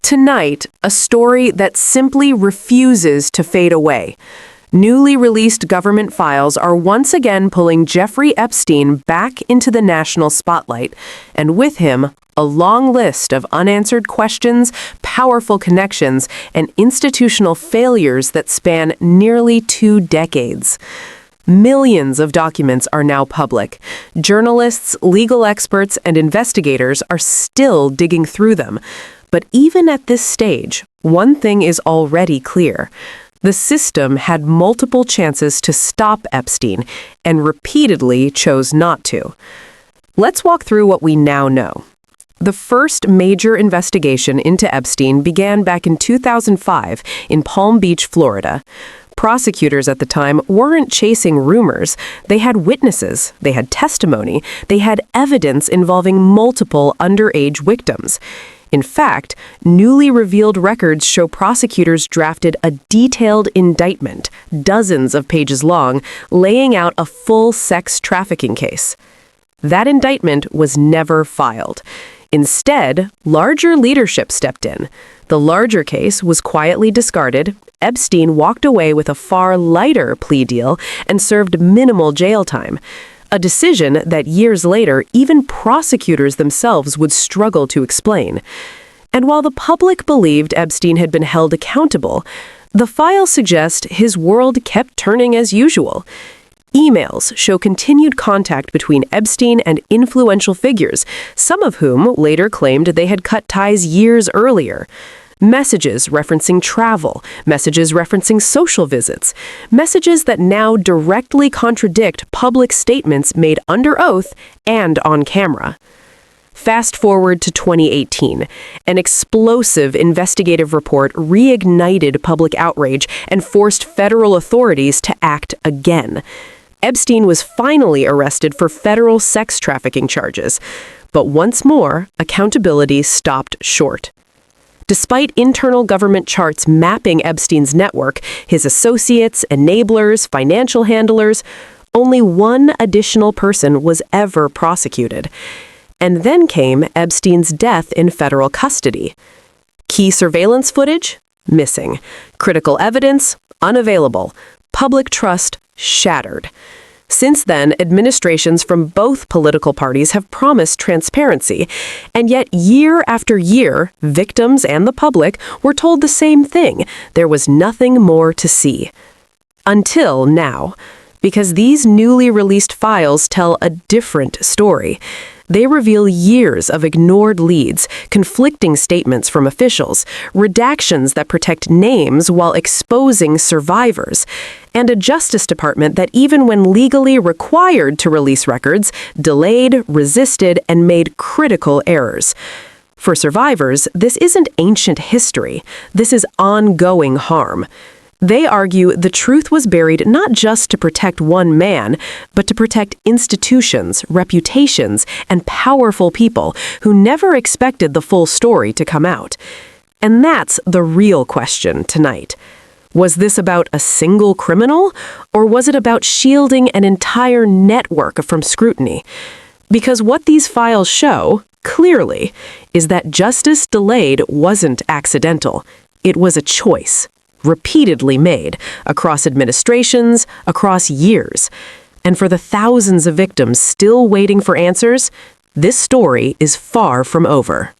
Tonight, a story that simply refuses to fade away. Newly released government files are once again pulling Jeffrey Epstein back into the national spotlight, and with him, a long list of unanswered questions, powerful connections, and institutional failures that span nearly 2 decades. Millions of documents are now public. Journalists, legal experts, and investigators are still digging through them. But even at this stage, one thing is already clear. The system had multiple chances to stop Epstein and repeatedly chose not to. Let's walk through what we now know. The first major investigation into Epstein began back in 2005 in Palm Beach, Florida. Prosecutors at the time weren't chasing rumors. They had witnesses, they had testimony, they had evidence involving multiple underage victims. In fact, newly revealed records show prosecutors drafted a detailed indictment, dozens of pages long, laying out a full sex trafficking case. That indictment was never filed. Instead, larger leadership stepped in. The larger case was quietly discarded. Epstein walked away with a far lighter plea deal and served minimal jail time. A decision that years later, even prosecutors themselves would struggle to explain. And while the public believed Epstein had been held accountable, the files suggest his world kept turning as usual. Emails show continued contact between Epstein and influential figures, some of whom later claimed they had cut ties years earlier. Messages referencing travel, messages referencing social visits, messages that now directly contradict public statements made under oath and on camera. Fast forward to 2018, an explosive investigative report reignited public outrage and forced federal authorities to act again. Epstein was finally arrested for federal sex trafficking charges, but once more, accountability stopped short. Despite internal government charts mapping Epstein's network, his associates, enablers, financial handlers, only one additional person was ever prosecuted. And then came Epstein's death in federal custody. Key surveillance footage? Missing. Critical evidence? Unavailable. Public trust? Shattered. Since then, administrations from both political parties have promised transparency, and yet year after year, victims and the public were told the same thing: there was nothing more to see. Until now, because these newly released files tell a different story. They reveal years of ignored leads, conflicting statements from officials, redactions that protect names while exposing survivors, and a Justice Department that, even when legally required to release records, delayed, resisted, and made critical errors. For survivors, this isn't ancient history. This is ongoing harm. They argue the truth was buried not just to protect one man, but to protect institutions, reputations, and powerful people who never expected the full story to come out. And that's the real question tonight. Was this about a single criminal, or was it about shielding an entire network from scrutiny? Because what these files show, clearly, is that justice delayed wasn't accidental. It was a choice. Repeatedly made, across administrations, across years. And for the thousands of victims still waiting for answers, this story is far from over.